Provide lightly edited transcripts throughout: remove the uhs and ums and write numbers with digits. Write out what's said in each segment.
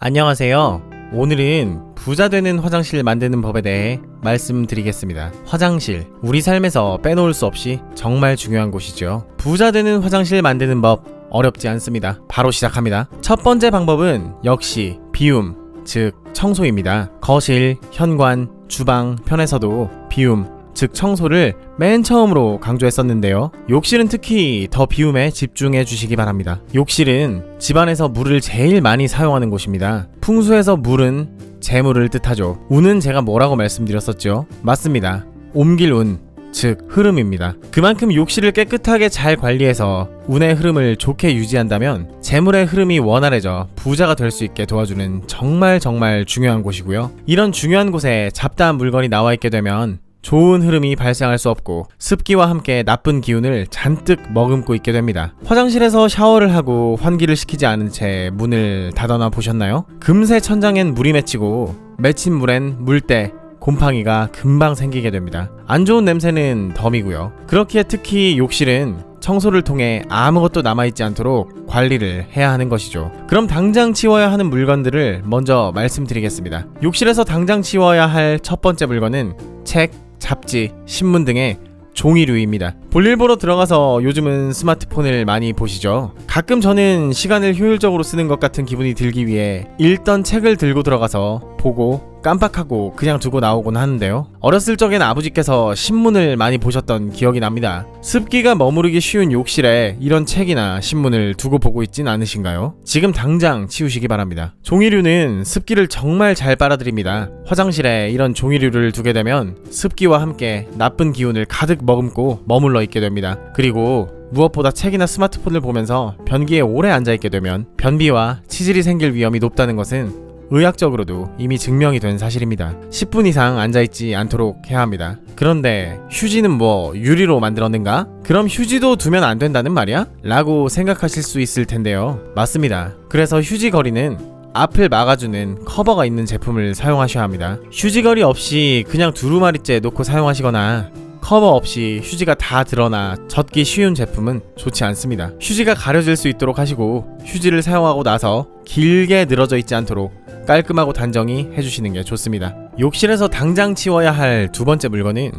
안녕하세요. 오늘은 부자 되는 화장실 만드는 법에 대해 말씀드리겠습니다. 화장실, 우리 삶에서 빼놓을 수 없이 정말 중요한 곳이죠. 부자 되는 화장실 만드는 법 어렵지 않습니다. 바로 시작합니다. 첫 번째 방법은 역시 비움, 즉 청소입니다. 거실, 현관, 주방 편에서도 비움, 즉 청소를 맨 처음으로 강조했었는데요. 욕실은 특히 더 비움에 집중해 주시기 바랍니다. 욕실은 집안에서 물을 제일 많이 사용하는 곳입니다. 풍수에서 물은 재물을 뜻하죠. 운은 제가 뭐라고 말씀드렸었죠? 맞습니다. 옮길 운, 즉 흐름입니다. 그만큼 욕실을 깨끗하게 잘 관리해서 운의 흐름을 좋게 유지한다면 재물의 흐름이 원활해져 부자가 될 수 있게 도와주는 정말 중요한 곳이고요. 이런 중요한 곳에 잡다한 물건이 나와 있게 되면 좋은 흐름이 발생할 수 없고 습기와 함께 나쁜 기운을 잔뜩 머금고 있게 됩니다. 화장실에서 샤워를 하고 환기를 시키지 않은 채 문을 닫아놔 보셨나요? 금세 천장엔 물이 맺히고 맺힌 물엔 물때, 곰팡이가 금방 생기게 됩니다. 안 좋은 냄새는 덤이고요. 그렇기에 특히 욕실은 청소를 통해 아무것도 남아있지 않도록 관리를 해야 하는 것이죠. 그럼 당장 치워야 하는 물건들을 먼저 말씀드리겠습니다. 욕실에서 당장 치워야 할 첫 번째 물건은 책, 잡지, 신문 등의 종이류입니다. 볼일 보러 들어가서 요즘은 스마트폰을 많이 보시죠. 가끔 저는 시간을 효율적으로 쓰는 것 같은 기분이 들기 위해 읽던 책을 들고 들어가서 보고 깜빡하고 그냥 두고 나오곤 하는데요. 어렸을 적엔 아버지께서 신문을 많이 보셨던 기억이 납니다. 습기가 머무르기 쉬운 욕실에 이런 책이나 신문을 두고 보고 있진 않으신가요? 지금 당장 치우시기 바랍니다. 종이류는 습기를 정말 잘 빨아들입니다. 화장실에 이런 종이류를 두게 되면 습기와 함께 나쁜 기운을 가득 머금고 머물러 있게 됩니다. 그리고 무엇보다 책이나 스마트폰을 보면서 변기에 오래 앉아있게 되면 변비와 치질이 생길 위험이 높다는 것은 의학적으로도 이미 증명이 된 사실입니다. 10분 이상 앉아있지 않도록 해야 합니다. 그런데 휴지는 뭐 유리로 만들었는가? 그럼 휴지도 두면 안 된다는 말이야? 라고 생각하실 수 있을 텐데요. 맞습니다. 그래서 휴지거리는 앞을 막아주는 커버가 있는 제품을 사용하셔야 합니다. 휴지거리 없이 그냥 두루마리째 놓고 사용하시거나 커버 없이 휴지가 다 드러나 젖기 쉬운 제품은 좋지 않습니다. 휴지가 가려질 수 있도록 하시고 휴지를 사용하고 나서 길게 늘어져 있지 않도록 깔끔하고 단정히 해주시는 게 좋습니다. 욕실에서 당장 치워야 할 두 번째 물건은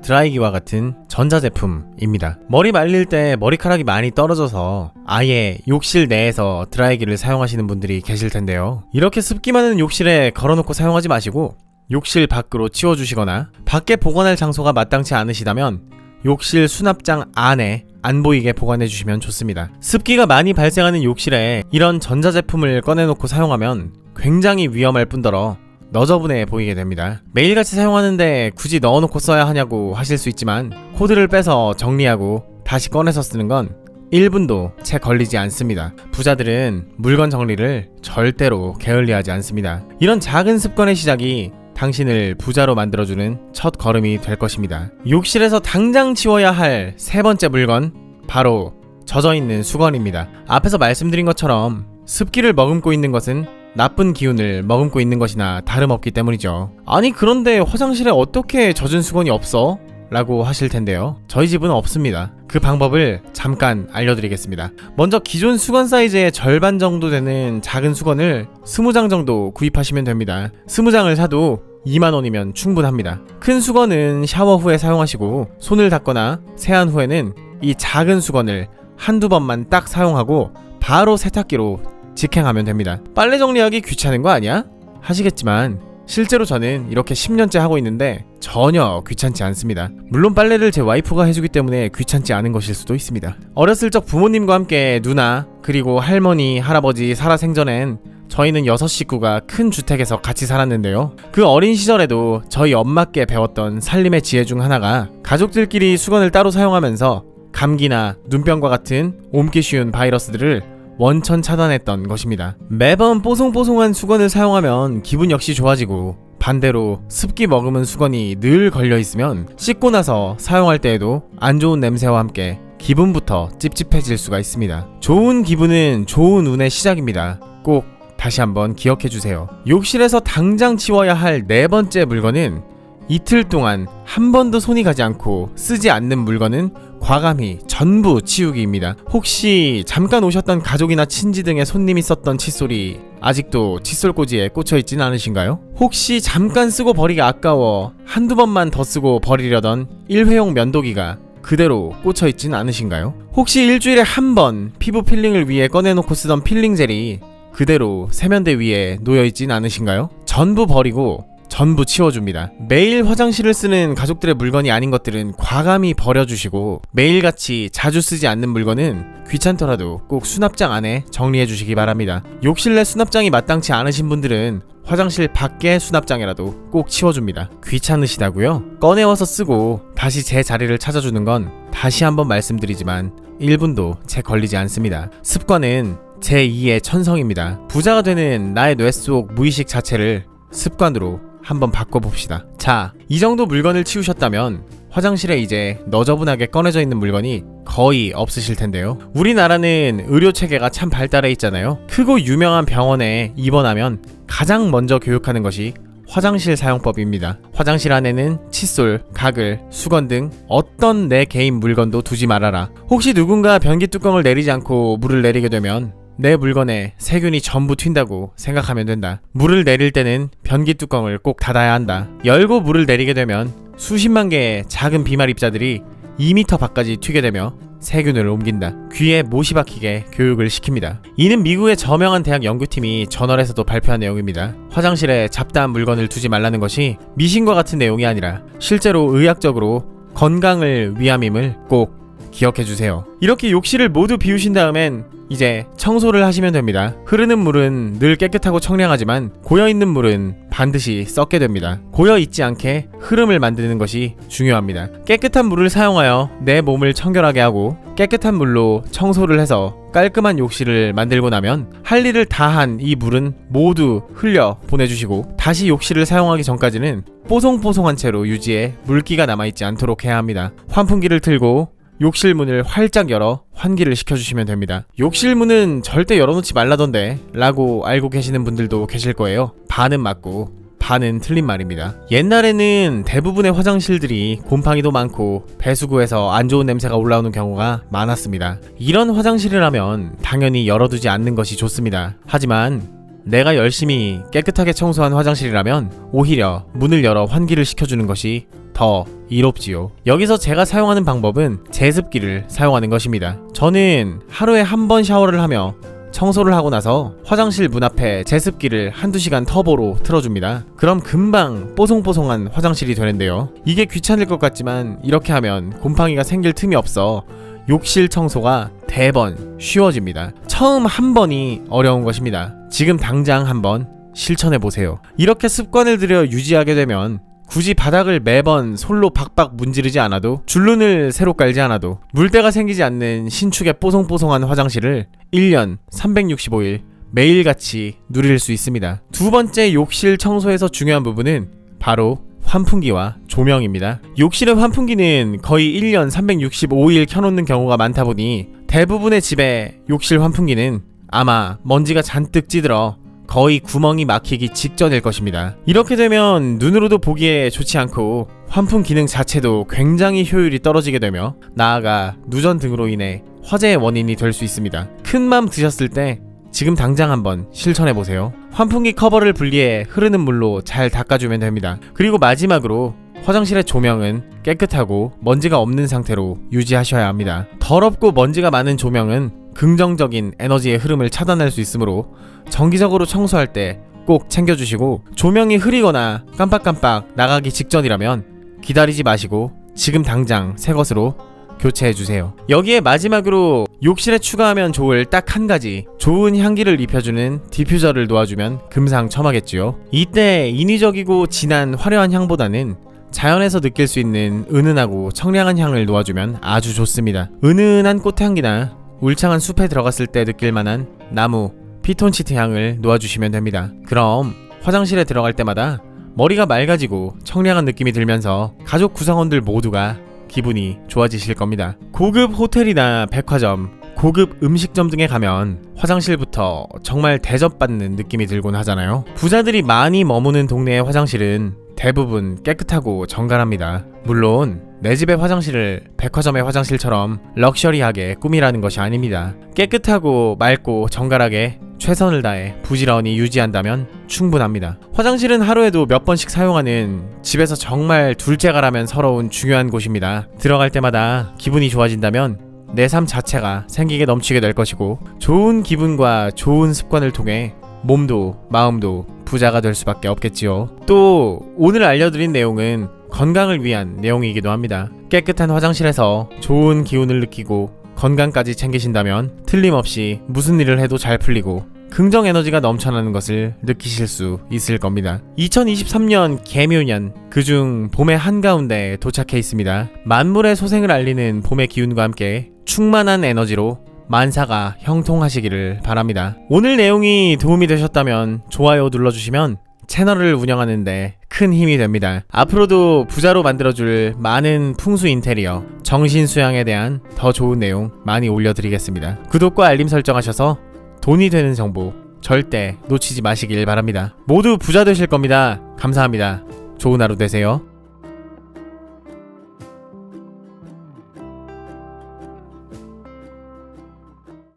드라이기와 같은 전자제품입니다. 머리 말릴 때 머리카락이 많이 떨어져서 아예 욕실 내에서 드라이기를 사용하시는 분들이 계실 텐데요. 이렇게 습기 많은 욕실에 걸어놓고 사용하지 마시고 욕실 밖으로 치워주시거나 밖에 보관할 장소가 마땅치 않으시다면 욕실 수납장 안에 안 보이게 보관해 주시면 좋습니다. 습기가 많이 발생하는 욕실에 이런 전자제품을 꺼내놓고 사용하면 굉장히 위험할 뿐더러 너저분해 보이게 됩니다. 매일같이 사용하는데 굳이 넣어놓고 써야 하냐고 하실 수 있지만 코드를 빼서 정리하고 다시 꺼내서 쓰는 건 1분도 채 걸리지 않습니다. 부자들은 물건 정리를 절대로 게을리하지 않습니다. 이런 작은 습관의 시작이 당신을 부자로 만들어주는 첫 걸음이 될 것입니다. 욕실에서 당장 치워야 할 세 번째 물건, 바로 젖어있는 수건입니다. 앞에서 말씀드린 것처럼 습기를 머금고 있는 것은 나쁜 기운을 머금고 있는 것이나 다름없기 때문이죠. 아니 그런데 화장실에 어떻게 젖은 수건이 없어? 라고 하실 텐데요. 저희 집은 없습니다. 그 방법을 잠깐 알려드리겠습니다. 먼저 기존 수건 사이즈의 절반 정도 되는 작은 수건을 20장 정도 구입하시면 됩니다. 20장을 사도 2만원이면 충분합니다. 큰 수건은 샤워 후에 사용하시고 손을 닦거나 세안 후에는 이 작은 수건을 한두 번만 딱 사용하고 바로 세탁기로 직행하면 됩니다. 빨래 정리하기 귀찮은 거 아니야? 하시겠지만 실제로 저는 이렇게 10년째 하고 있는데 전혀 귀찮지 않습니다. 물론 빨래를 제 와이프가 해주기 때문에 귀찮지 않은 것일 수도 있습니다. 어렸을 적 부모님과 함께 누나 그리고 할머니, 할아버지 살아생전엔 저희는 6 식구가 큰 주택에서 같이 살았는데요. 그 어린 시절에도 저희 엄마께 배웠던 살림의 지혜 중 하나가 가족들끼리 수건을 따로 사용하면서 감기나 눈병과 같은 옮기 쉬운 바이러스들을 원천 차단했던 것입니다. 매번 뽀송뽀송한 수건을 사용하면 기분 역시 좋아지고 반대로 습기 머금은 수건이 늘 걸려있으면 씻고 나서 사용할 때에도 안 좋은 냄새와 함께 기분부터 찝찝해질 수가 있습니다. 좋은 기분은 좋은 운의 시작입니다. 꼭 다시 한번 기억해주세요. 욕실에서 당장 치워야 할 네 번째 물건은 이틀 동안 한 번도 손이 가지 않고 쓰지 않는 물건은 과감히 전부 치우기입니다. 혹시 잠깐 오셨던 가족이나 친지 등의 손님이 썼던 칫솔이 아직도 칫솔꽂이에 꽂혀있진 않으신가요? 혹시 잠깐 쓰고 버리기 아까워 한두 번만 더 쓰고 버리려던 일회용 면도기가 그대로 꽂혀있진 않으신가요? 혹시 일주일에 한 번 피부 필링을 위해 꺼내놓고 쓰던 필링 젤이 그대로 세면대 위에 놓여있진 않으신가요? 전부 버리고 전부 치워줍니다. 매일 화장실을 쓰는 가족들의 물건이 아닌 것들은 과감히 버려주시고 매일같이 자주 쓰지 않는 물건은 귀찮더라도 꼭 수납장 안에 정리해주시기 바랍니다. 욕실 내 수납장이 마땅치 않으신 분들은 화장실 밖의 수납장이라도 꼭 치워줍니다. 귀찮으시다고요? 꺼내와서 쓰고 다시 제 자리를 찾아주는 건 다시 한번 말씀드리지만 1분도 채 걸리지 않습니다. 습관은 제2의 천성입니다. 부자가 되는 나의 뇌 속 무의식 자체를 습관으로 한번 바꿔봅시다. 자, 이 정도 물건을 치우셨다면 화장실에 이제 너저분하게 꺼내져 있는 물건이 거의 없으실 텐데요. 우리나라는 의료 체계가 참 발달해 있잖아요. 크고 유명한 병원에 입원하면 가장 먼저 교육하는 것이 화장실 사용법입니다. 화장실 안에는 칫솔, 가글, 수건 등 어떤 내 개인 물건도 두지 말아라. 혹시 누군가 변기 뚜껑을 내리지 않고 물을 내리게 되면 내 물건에 세균이 전부 튄다고 생각하면 된다. 물을 내릴 때는 변기 뚜껑을 꼭 닫아야 한다. 열고 물을 내리게 되면 수십만 개의 작은 비말 입자들이 2m 밖까지 튀게 되며 세균을 옮긴다. 귀에 못이 박히게 교육을 시킵니다. 이는 미국의 저명한 대학 연구팀이 저널에서도 발표한 내용입니다. 화장실에 잡다한 물건을 두지 말라는 것이 미신과 같은 내용이 아니라 실제로 의학적으로 건강을 위함임을 꼭 기억해주세요. 이렇게 욕실을 모두 비우신 다음엔 이제 청소를 하시면 됩니다. 흐르는 물은 늘 깨끗하고 청량하지만 고여있는 물은 반드시 썩게 됩니다. 고여있지 않게 흐름을 만드는 것이 중요합니다. 깨끗한 물을 사용하여 내 몸을 청결하게 하고 깨끗한 물로 청소를 해서 깔끔한 욕실을 만들고 나면 할 일을 다한 이 물은 모두 흘려 보내주시고 다시 욕실을 사용하기 전까지는 뽀송뽀송한 채로 유지해 물기가 남아있지 않도록 해야 합니다. 환풍기를 틀고 욕실 문을 활짝 열어 환기를 시켜주시면 됩니다. 욕실 문은 절대 열어놓지 말라던데 라고 알고 계시는 분들도 계실 거예요. 반은 맞고 반은 틀린 말입니다. 옛날에는 대부분의 화장실들이 곰팡이도 많고 배수구에서 안 좋은 냄새가 올라오는 경우가 많았습니다. 이런 화장실이라면 당연히 열어두지 않는 것이 좋습니다. 하지만 내가 열심히 깨끗하게 청소한 화장실이라면 오히려 문을 열어 환기를 시켜주는 것이 더 이롭지요. 여기서 제가 사용하는 방법은 제습기를 사용하는 것입니다. 저는 하루에 한 번 샤워를 하며 청소를 하고 나서 화장실 문 앞에 제습기를 한두 시간 터보로 틀어줍니다. 그럼 금방 뽀송뽀송한 화장실이 되는데요. 이게 귀찮을 것 같지만 이렇게 하면 곰팡이가 생길 틈이 없어 욕실 청소가 대번 쉬워집니다. 처음 한 번이 어려운 것입니다. 지금 당장 한번 실천해보세요. 이렇게 습관을 들여 유지하게 되면 굳이 바닥을 매번 솔로 박박 문지르지 않아도 줄눈을 새로 깔지 않아도 물때가 생기지 않는 신축의 뽀송뽀송한 화장실을 1년 365일 매일같이 누릴 수 있습니다. 두 번째 욕실 청소에서 중요한 부분은 바로 환풍기와 조명입니다. 욕실의 환풍기는 거의 1년 365일 켜놓는 경우가 많다 보니 대부분의 집의 욕실 환풍기는 아마 먼지가 잔뜩 찌들어 거의 구멍이 막히기 직전일 것입니다. 이렇게 되면 눈으로도 보기에 좋지 않고 환풍 기능 자체도 굉장히 효율이 떨어지게 되며 나아가 누전 등으로 인해 화재의 원인이 될 수 있습니다. 큰 맘 드셨을 때 지금 당장 한번 실천해보세요. 환풍기 커버를 분리해 흐르는 물로 잘 닦아주면 됩니다. 그리고 마지막으로 화장실의 조명은 깨끗하고 먼지가 없는 상태로 유지하셔야 합니다. 더럽고 먼지가 많은 조명은 긍정적인 에너지의 흐름을 차단할 수 있으므로 정기적으로 청소할 때 꼭 챙겨주시고 조명이 흐리거나 깜빡깜빡 나가기 직전이라면 기다리지 마시고 지금 당장 새 것으로 교체해주세요. 여기에 마지막으로 욕실에 추가하면 좋을 딱 한 가지 좋은 향기를 입혀주는 디퓨저를 놓아주면 금상첨화겠지요. 이때 인위적이고 진한 화려한 향보다는 자연에서 느낄 수 있는 은은하고 청량한 향을 놓아주면 아주 좋습니다. 은은한 꽃향기나 울창한 숲에 들어갔을 때 느낄 만한 나무, 피톤치드 향을 놓아주시면 됩니다. 그럼 화장실에 들어갈 때마다 머리가 맑아지고 청량한 느낌이 들면서 가족 구성원들 모두가 기분이 좋아지실 겁니다. 고급 호텔이나 백화점, 고급 음식점 등에 가면 화장실부터 정말 대접받는 느낌이 들곤 하잖아요. 부자들이 많이 머무는 동네의 화장실은 대부분 깨끗하고 정갈합니다. 물론 내 집의 화장실을 백화점의 화장실처럼 럭셔리하게 꾸미라는 것이 아닙니다. 깨끗하고 맑고 정갈하게 최선을 다해 부지런히 유지한다면 충분합니다. 화장실은 하루에도 몇 번씩 사용하는 집에서 정말 둘째가라면 서러운 중요한 곳입니다. 들어갈 때마다 기분이 좋아진다면 내 삶 자체가 생기게 넘치게 될 것이고, 좋은 기분과 좋은 습관을 통해 몸도 마음도 부자가 될 수밖에 없겠지요. 또 오늘 알려드린 내용은 건강을 위한 내용이기도 합니다. 깨끗한 화장실에서 좋은 기운을 느끼고 건강까지 챙기신다면 틀림없이 무슨 일을 해도 잘 풀리고 긍정 에너지가 넘쳐나는 것을 느끼실 수 있을 겁니다. 2023년 개묘년, 그중 봄의 한가운데 도착해 있습니다. 만물의 소생을 알리는 봄의 기운과 함께 충만한 에너지로 만사가 형통하시기를 바랍니다. 오늘 내용이 도움이 되셨다면 좋아요 눌러주시면 채널을 운영하는데 큰 힘이 됩니다. 앞으로도 부자로 만들어줄 많은 풍수 인테리어, 정신수양에 대한 더 좋은 내용 많이 올려드리겠습니다. 구독과 알림 설정하셔서 돈이 되는 정보 절대 놓치지 마시길 바랍니다. 모두 부자 되실 겁니다. 감사합니다. 좋은 하루 되세요.